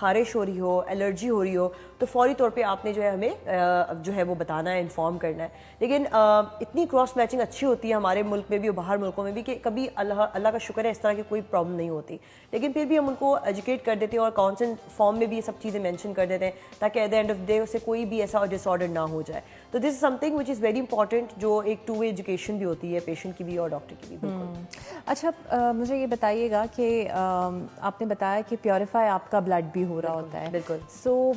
خارش ہو رہی ہو, الرجی ہو رہی ہو, تو فوری طور پہ آپ نے جو ہے ہمیں جو ہے وہ بتانا ہے, انفارم کرنا ہے. لیکن اتنی کراس میچنگ اچھی ہوتی ہے ہمارے ملک میں بھی اور باہر ملکوں میں بھی کہ کبھی اللہ کا شکر ہے اس طرح کی کوئی پرابلم نہیں ہوتی. لیکن پھر بھی ہم ان کو ایجوکیٹ کر دیتے ہیں اور کانسنٹ فارم میں بھی یہ سب چیزیں مینشن کر دیتے ہیں تاکہ at the end of day اسے کوئی بھی ایسا ڈس آرڈر نہ ہو جائے. تو this is something which is very important, جو ایک ٹو وے ایجوکیشن بھی ہوتی ہے پیشنٹ کی بھی اور ڈاکٹر کی بھی. بالکل. اچھا مجھے یہ بتائیے گا کہ آپ نے بتایا کہ پیوریفائی آپ کا بلڈ بھی ہو رہا ہوتا ہے. بالکل. سو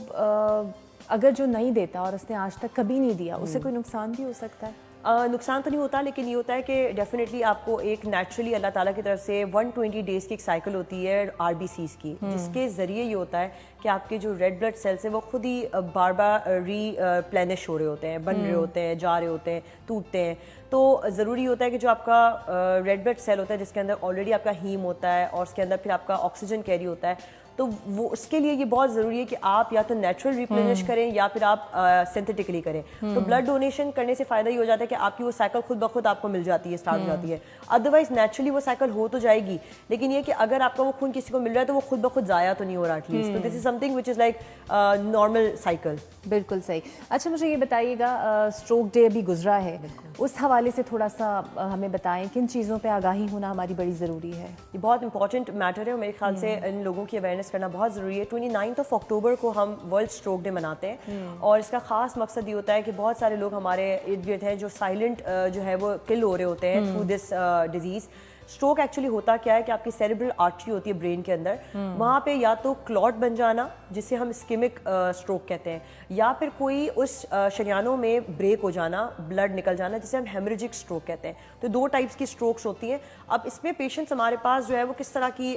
اگر جو نہیں دیتا اور اس نے آج تک کبھی نہیں دیا, اسے کوئی نقصان بھی ہو سکتا ہے؟ نقصان تو نہیں ہوتا, لیکن یہ ہوتا ہے کہ ڈیفینیٹلی آپ کو ایک نیچرلی اللہ تعالیٰ کی طرف سے 120 ڈیز کی ایک سائیکل ہوتی ہے آر بی سیز کی, جس کے ذریعے یہ ہوتا ہے کہ آپ کے جو ریڈ بلڈ سیلس ہیں وہ خود ہی بار بار ری پلینش ہو رہے ہوتے ہیں, بن رہے ہوتے ہیں, جا رہے ہوتے ہیں, ٹوٹتے ہیں. تو ضروری ہوتا ہے کہ جو آپ کا ریڈ بلڈ سیل ہوتا ہے جس کے اندر آلریڈی آپ کا ہیم ہوتا ہے اور اس کے اندر پھر آپ کا آکسیجن کیری ہوتا ہے, تو وہ اس کے لیے یہ بہت ضروری ہے کہ آپ یا تو نیچرل ریپلینش کریں یا پھر آپ سنتھیٹکلی کریں. تو بلڈ ڈونیشن کرنے سے فائدہ یہ ہو جاتا ہے کہ آپ کی وہ سائیکل خود بخود آپ کو مل جاتی ہے, اسٹارٹ ہو جاتی ہے. ادروائز نیچرلی وہ سائیکل ہو تو جائے گی, لیکن یہ کہ اگر آپ کا وہ خون کسی کو مل رہا ہے تو وہ خود بخود ضائع تو نہیں ہو رہا ایٹ لیسٹ. تو this is something which is like normal cycle. بالکل صحیح. اچھا مجھے یہ بتائیے گا, اسٹروک ڈے ابھی گزرا ہے, اس حوالے سے تھوڑا سا ہمیں بتائیں کن چیزوں پہ آگاہی ہونا ہماری بڑی ضروری ہے؟ یہ بہت امپورٹنٹ میٹر ہے اور میرے خیال سے ان لوگوں کی اویئرنیس کرنا بہت ضروری ہے. 29 اکتوبر کو ہم ورلڈ اسٹروک ڈے مناتے ہیں اور اس کا خاص مقصد یہ ہوتا ہے کہ بہت سارے لوگ ہمارے ارد گرد ہیں جو سائلنٹ جو ہے وہ کل ہو رہے ہوتے ہیں through this disease. Stroke actually ہوتا کیا ہے کہ آپ کی سیریبرل آرٹری ہوتی ہے برین کے اندر, وہاں پہ یا تو کلاٹ بن جانا جسے ہم اسکیمک اسٹروک کہتے ہیں, یا پھر کوئی اس شریانوں میں بریک ہو جانا, بلڈ نکل جانا, جسے ہم ہیمریجک اسٹروک کہتے ہیں. تو 2 ٹائپس کی اسٹروکس ہوتی ہیں. اب اس میں پیشنٹس ہمارے پاس جو ہے وہ کس طرح کی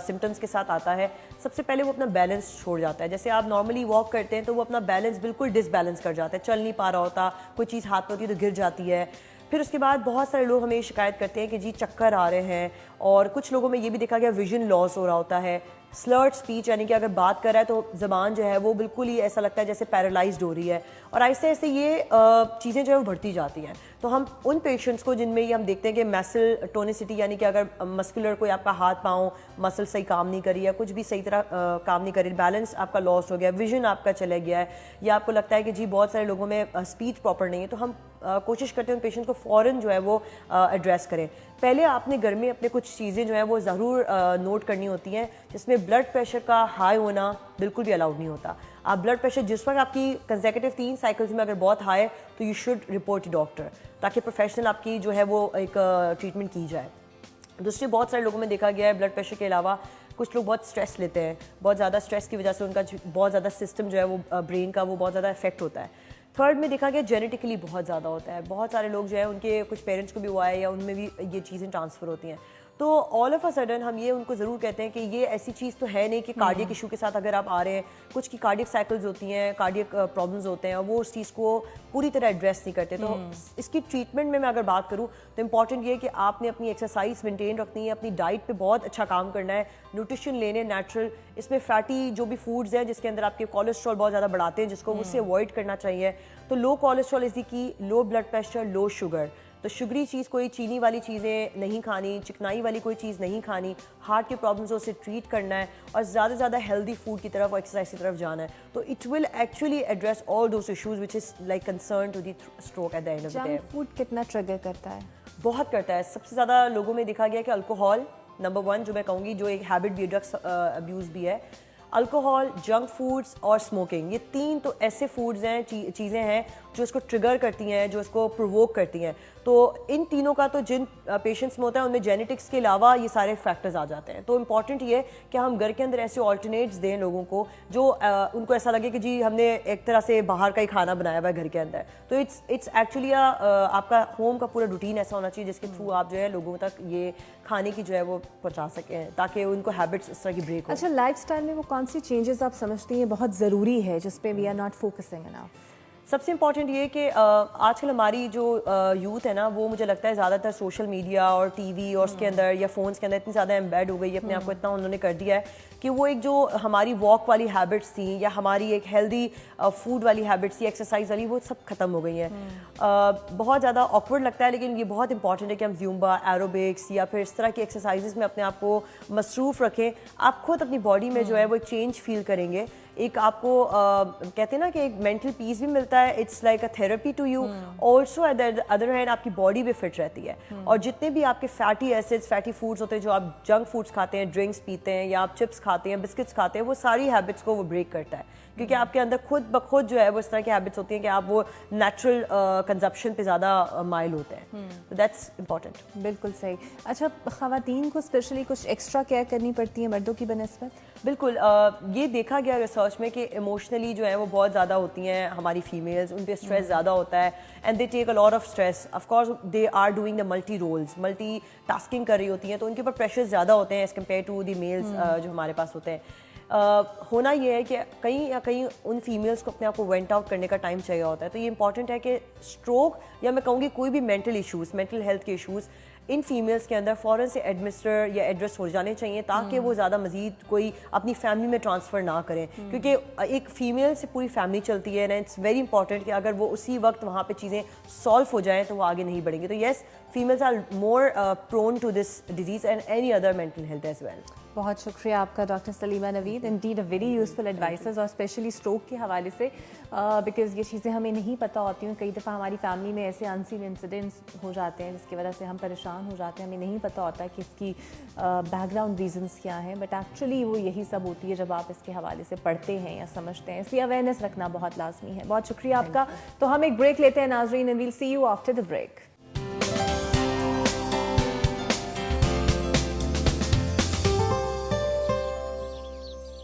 سمٹمس کے ساتھ آتا ہے. سب سے پہلے وہ اپنا بیلنس چھوڑ جاتا ہے. جیسے آپ نارملی واک کرتے ہیں تو وہ اپنا بیلنس بالکل ڈس بیلنس کر جاتا ہے, چل نہیں پا رہا ہوتا, کوئی چیز ہاتھ میں ہوتی ہے تو گر جاتی ہے. پھر اس کے بعد بہت سارے لوگ ہمیں شکایت کرتے ہیں کہ جی چکر آ رہے ہیں, اور کچھ لوگوں میں یہ بھی دیکھا گیا ویژن لاس ہو رہا ہوتا ہے. سلرڈ اسپیچ یعنی کہ اگر بات کر رہا ہے تو زبان جو ہے وہ بالکل ہی ایسا لگتا ہے جیسے پیرالائزڈ ہو رہی ہے, اور آہستہ آہستہ یہ چیزیں جو ہے وہ بڑھتی جاتی ہیں. تو ہم ان پیشنٹس کو جن میں یہ ہم دیکھتے ہیں کہ مسل ٹونیسٹی یعنی کہ اگر مسکولر کوئی آپ کا ہاتھ پاؤں مسل صحیح کام نہیں کری ہے, کچھ بھی صحیح طرح کام نہیں کری, بیلنس آپ کا لاس ہو گیا, ویژن آپ کا چلا گیا ہے, یا آپ کو لگتا ہے کہ جی بہت سارے لوگوں میں اسپیچ پراپر نہیں ہے, تو ہم کوشش کرتے ہیں ان پیشنٹ کو فوراً جو ہے وہ ایڈریس کریں. پہلے آپ نے گھر میں اپنے کچھ چیزیں جو ہیں وہ ضرور نوٹ کرنی ہوتی ہیں, جس میں بلڈ پریشر کا ہائی ہونا بالکل بھی الاؤڈ نہیں ہوتا. آپ بلڈ پریشر جس وقت آپ کی کنزیکٹیو 3 سائیکلز میں اگر بہت ہائی ہے تو یو شوڈ رپورٹ ڈاکٹر, تاکہ پروفیشنل آپ کی جو ہے وہ ایک ٹریٹمنٹ کی جائے. دوسرے بہت سارے لوگوں میں دیکھا گیا ہے بلڈ پریشر کے علاوہ کچھ لوگ بہت اسٹریس لیتے ہیں, بہت زیادہ اسٹریس کی وجہ سے ان کا بہت زیادہ سسٹم جو ہے وہ برین کا وہ بہت زیادہ افیکٹ ہوتا ہے. تھرڈ میں دیکھا گیا جینیٹکلی بہت زیادہ ہوتا ہے, بہت سارے لوگ جو ہے ان کے کچھ پیرنٹس کو بھی ہوا ہے یا ان میں بھی یہ چیزیں ٹرانسفر ہوتی ہیں. تو آل آف اے سڈن ہم یہ ان کو ضرور کہتے ہیں کہ یہ ایسی چیز تو ہے نہیں کہ کارڈیک ایشو کے ساتھ اگر آپ آ رہے ہیں, کچھ کی کارڈیک سائیکلز ہوتی ہیں, کارڈیک پرابلمز ہوتے ہیں, اور وہ اس چیز کو پوری طرح ایڈریس نہیں کرتے. تو اس کی ٹریٹمنٹ میں اگر بات کروں تو امپورٹنٹ یہ ہے کہ آپ نے اپنی ایکسرسائز مینٹین رکھنی ہے, اپنی ڈائٹ پہ بہت اچھا کام کرنا ہے, نیوٹریشن لینے نیچرل, اس میں فیٹی جو بھی فوڈز ہیں جس کے اندر آپ کے کولیسٹرول بہت زیادہ بڑھاتے ہیں جس کو اس سے اوائڈ کرنا چاہیے. تو لو کولیسٹرول از دی کی, لو بلڈ پریشر, لو شوگر. تو شگری چیز کوئی چینی والی چیزیں نہیں کھانی, چکنائی والی کوئی چیز نہیں کھانی, ہارٹ کے پرابلمز اسے ٹریٹ کرنا ہے, اور زیادہ سے زیادہ ہیلدی فوڈ کی طرف اور ایکسرسائز کی طرف جانا ہے. تو it will actually address all those issues which is like concern to the stroke at the end of the day. Junk food کتنا ٹریگر کرتا ہے؟ بہت کرتا ہے. سب سے زیادہ لوگوں میں دیکھا گیا کہ الکوہول نمبر 1 جو میں کہوں گی, جو ایک ہیبٹ بھی, ڈرگس ابیوز بھی ہے. الکوہول, جنک فوڈز اور اسموکنگ, یہ 3 تو ایسے فوڈز ہیں, چیزیں ہیں جو اس کو ٹریگر کرتی ہیں, جو اس کو پرووک کرتی ہیں. تو ان تینوں کا تو جن پیشنٹس میں ہوتا ہے ان میں جینیٹکس کے علاوہ یہ سارے فیکٹرز آ جاتے ہیں. تو امپورٹنٹ یہ ہے کہ ہم گھر کے اندر ایسے آلٹرنیٹس دیں لوگوں کو جو ان کو ایسا لگے کہ جی ہم نے ایک طرح سے باہر کا ہی کھانا بنایا ہوا ہے گھر کے اندر. تو اٹس ایکچولی آپ کا ہوم کا پورا روٹین ایسا ہونا چاہیے جس کے تھرو آپ جو ہے لوگوں تک یہ کھانے کی جو ہے وہ پہنچا سکیں تاکہ ان کو ہیبٹس اس طرح کی بریک ہو. اچھا لائف اسٹائل میں وہ کون سی چینجز آپ سمجھتی ہیں بہت ضروری ہے جس پہ وی آر ناٹ فوکسنگ انف؟ سب سے امپورٹنٹ یہ کہ آج کل ہماری جو یوتھ ہے نا وہ مجھے لگتا ہے زیادہ تر سوشل میڈیا اور ٹی وی اور اس کے اندر یا فونس کے اندر اتنی زیادہ ایمبیڈ ہو گئی ہے، اپنے آپ کو اتنا انہوں نے کر دیا ہے کہ وہ ایک جو ہماری واک والی ہیبٹس تھیں یا ہماری ایک ہیلدی فوڈ والی ہیبٹس تھی، ایکسرسائز والی، وہ سب ختم ہو گئی ہیں. بہت زیادہ آکورڈ لگتا ہے لیکن یہ بہت امپورٹنٹ ہے کہ ہم زیومبا، ایروبکس یا پھر اس طرح کی ایکسرسائزز میں اپنے آپ کو مصروف رکھیں. آپ خود اپنی باڈی میں جو ہے وہ ایک چینج فیل کریں گے. ایک آپ کو کہتے ہیں نا کہ ایک مینٹل پیس بھی ملتا ہے، it's like a therapy to you. Also at the other hand آپ کی باڈی بھی فٹ رہتی ہے. اور جتنے بھی آپ کے فیٹی ایسڈس، فیٹی فوڈس ہوتے ہیں جو آپ جنک فوڈس کھاتے ہیں، ڈرنکس پیتے ہیں یا آپ چپس کھاتے ہیں، بسکٹس کھاتے ہیں، وہ ساری ہیبٹس کو وہ بریک کرتا ہے. کیونکہ آپ کے اندر خود بخود جو ہے وہ اس طرح کی ہیبٹس ہوتی ہیں کہ آپ وہ نیچرل کنزپشن پہ زیادہ مائل ہوتے ہیں. That's important. بالکل صحیح. اچھا، خواتین کو اسپیشلی کچھ ایکسٹرا کیئر کرنی پڑتی ہے مردوں کی بنسبت؟ بالکل. یہ دیکھا گیا ریسرچ میں کہ ایموشنلی جو ہے وہ بہت زیادہ ہوتی ہیں ہماری فیمیلز، ان پہ اسٹریس زیادہ ہوتا ہے and they take a lot of stress. Of course they are doing the multi roles, multitasking کر رہی ہوتی ہیں، تو ان کے اوپر پریشر زیادہ ہوتے ہیں as compare to the males جو ہمارے پاس ہوتے ہیں. ہونا یہ ہے کہ کہیں یا کہیں ان فیمیلز کو اپنے آپ کو وینٹ آؤٹ کرنے کا ٹائم چاہیے ہوتا ہے. تو یہ امپورٹنٹ ہے کہ اسٹروک یا میں کہوں گی کوئی بھی مینٹل ایشوز، مینٹل ہیلتھ کے ایشوز ان فیمیلز کے اندر فوراً سے ایڈمنسٹر یا ایڈریس ہو جانے چاہیے تاکہ وہ زیادہ مزید کوئی اپنی فیملی میں ٹرانسفر نہ کریں. کیونکہ ایک فیمیل سے پوری فیملی چلتی ہے، اٹس ویری امپورٹنٹ کہ اگر وہ اسی وقت وہاں پہ چیزیں سالو ہو جائیں تو وہ آگے نہیں بڑھیں گے. تو yes, families are more prone to this disease and any other mental health as well. بہت شکریہ آپ کا doctor Saleema Naveed. Indeed a very useful advices, اور اسپیشلی اسٹروک کے حوالے سے بیکاز یہ چیزیں ہمیں نہیں پتہ ہوتی ہیں. کئی دفعہ ہماری فیملی میں ایسے انسین انسیڈنٹس ہو جاتے ہیں جس کی وجہ سے ہم پریشان ہو جاتے ہیں، ہمیں نہیں پتہ ہوتا کہ اس کی بیک گراؤنڈ ریزنس کیا ہیں، بٹ ایکچولی وہ یہی سب ہوتی ہے جب آپ اس کے حوالے سے پڑھتے ہیں یا سمجھتے ہیں. اس لیے اویئرنیس رکھنا بہت لازمی ہے. بہت شکریہ آپ کا. تو ہم ایک بریک لیتے ہیں ناظرین، and we'll see you after the break.